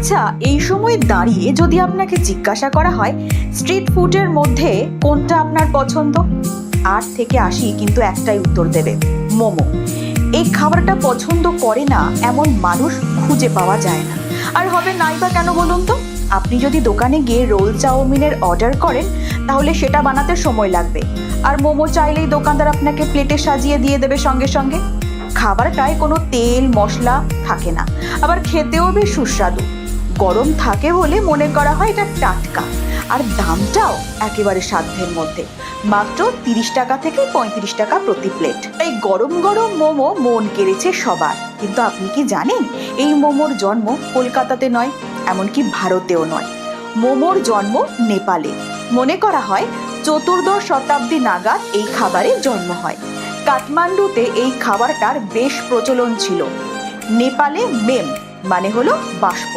আচ্ছা, এই সময় দাঁড়িয়ে যদি আপনাকে জিজ্ঞাসা করা হয় স্ট্রিট ফুডের মধ্যে কোনটা আপনার পছন্দ, 8 থেকে 80 কিন্তু একটাই উত্তর দেবে, মোমো। এই খাবারটা পছন্দ করে না এমন মানুষ খুঁজে পাওয়া যায় না। আর হবে নাই বা কেন বলুন তো? আপনি যদি দোকানে গিয়ে রোল চাউমিনের অর্ডার করেন তাহলে সেটা বানাতে সময় লাগবে, আর মোমো চাইলেই দোকানদার আপনাকে প্লেটে সাজিয়ে দিয়ে দেবে সঙ্গে সঙ্গে। খাবারটায় কোনো তেল মশলা থাকে না, আবার খেতেও বেশ সুস্বাদু। গরম থাকে বলে মনে করা হয় এটা টাটকা, আর দামটাও একেবারে সাধ্যের মধ্যে, মাত্র 30 টাকা থেকে 35 টাকা প্রতি প্লেট। এই গরম গরম মোমো মন কেড়েছে সবার। কিন্তু আপনি কি জানেন এই মোমোর জন্ম কলকাতাতে নয়, এমনকি ভারতেও নয়। মোমোর জন্ম নেপালে। মনে করা হয় 14শ শতাব্দী নাগাদ এই খাবারের জন্ম হয়। কাঠমান্ডুতে এই খাবারটার বেশ প্রচলন ছিল। নেপালে মেম মানে হলো বাষ্প।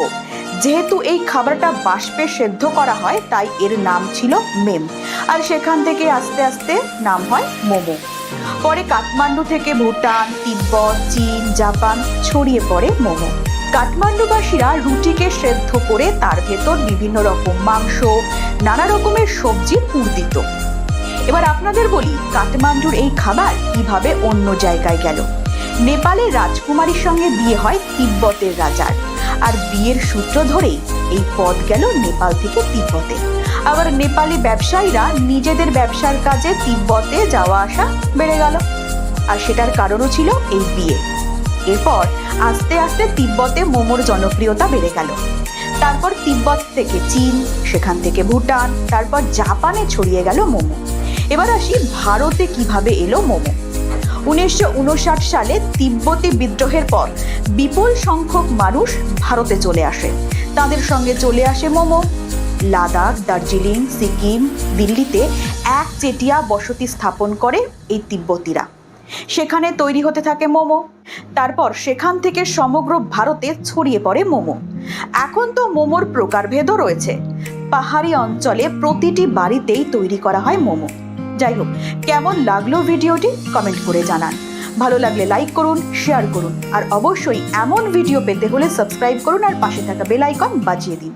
যেহেতু এই খাবারটা বাষ্পে সেদ্ধ করা হয় তাই এর নাম ছিল মেম, আর সেখান থেকে আস্তে আস্তে নাম হয় মোমো। পরে কাঠমান্ডু থেকে ভুটান, তিব্বত, চীন, জাপান ছড়িয়ে পড়ে মোমো। কাঠমান্ডুবাসীরা রুটিকে সেদ্ধ করে তার ভেতর বিভিন্ন রকম মাংস, নানা রকমের সবজি পুর দিত। এবার আপনাদের বলি কাঠমান্ডুর এই খাবার কিভাবে অন্য জায়গায় গেল। নেপালের রাজকুমারীর সঙ্গে বিয়ে হয় তিব্বতের রাজার, আর বিয়ের সূত্র ধরেই এই পথ গেল নেপাল থেকে তিব্বতে। আবার নেপালি ব্যবসায়ীরা নিজেদের ব্যবসার কাজে তিব্বতে যাওয়া আসা বেড়ে গেল, আর সেটার কারণও ছিল এই বিয়ে। এরপর আস্তে আস্তে তিব্বতে মোমোর জনপ্রিয়তা বেড়ে গেল। তারপর তিব্বত থেকে চীন, সেখান থেকে ভুটান, তারপর জাপানে ছড়িয়ে গেল মোমো। এবার আসি ভারতে কিভাবে এলো মোমো। 1959 সালে তিব্বতী বিদ্রোহের পর বিপুল সংখ্যক মানুষ ভারতে চলে আসে। তাদের সঙ্গে চলে আসে মোমো। লাদাখ, দার্জিলিং, সিকিম, দিল্লিতে একচেটিয়া বসতি স্থাপন করে এই তিব্বতীরা। সেখানে তৈরি হতে থাকে মোমো। তারপর সেখান থেকে সমগ্র ভারতে ছড়িয়ে পড়ে মোমো। এখন তো মোমোর প্রকারভেদও রয়েছে। পাহাড়ি অঞ্চলে প্রতিটি বাড়িতেই তৈরি করা হয় মোমো। যাই হোক, কেমন লাগলো ভিডিওটি কমেন্ট করে জানান। ভালো লাগলে লাইক করুন, শেয়ার করুন, আর অবশ্যই এমন ভিডিও পেতে হলে সাবস্ক্রাইব করুন আর পাশে থাকা বেল আইকন বাজিয়ে দিন।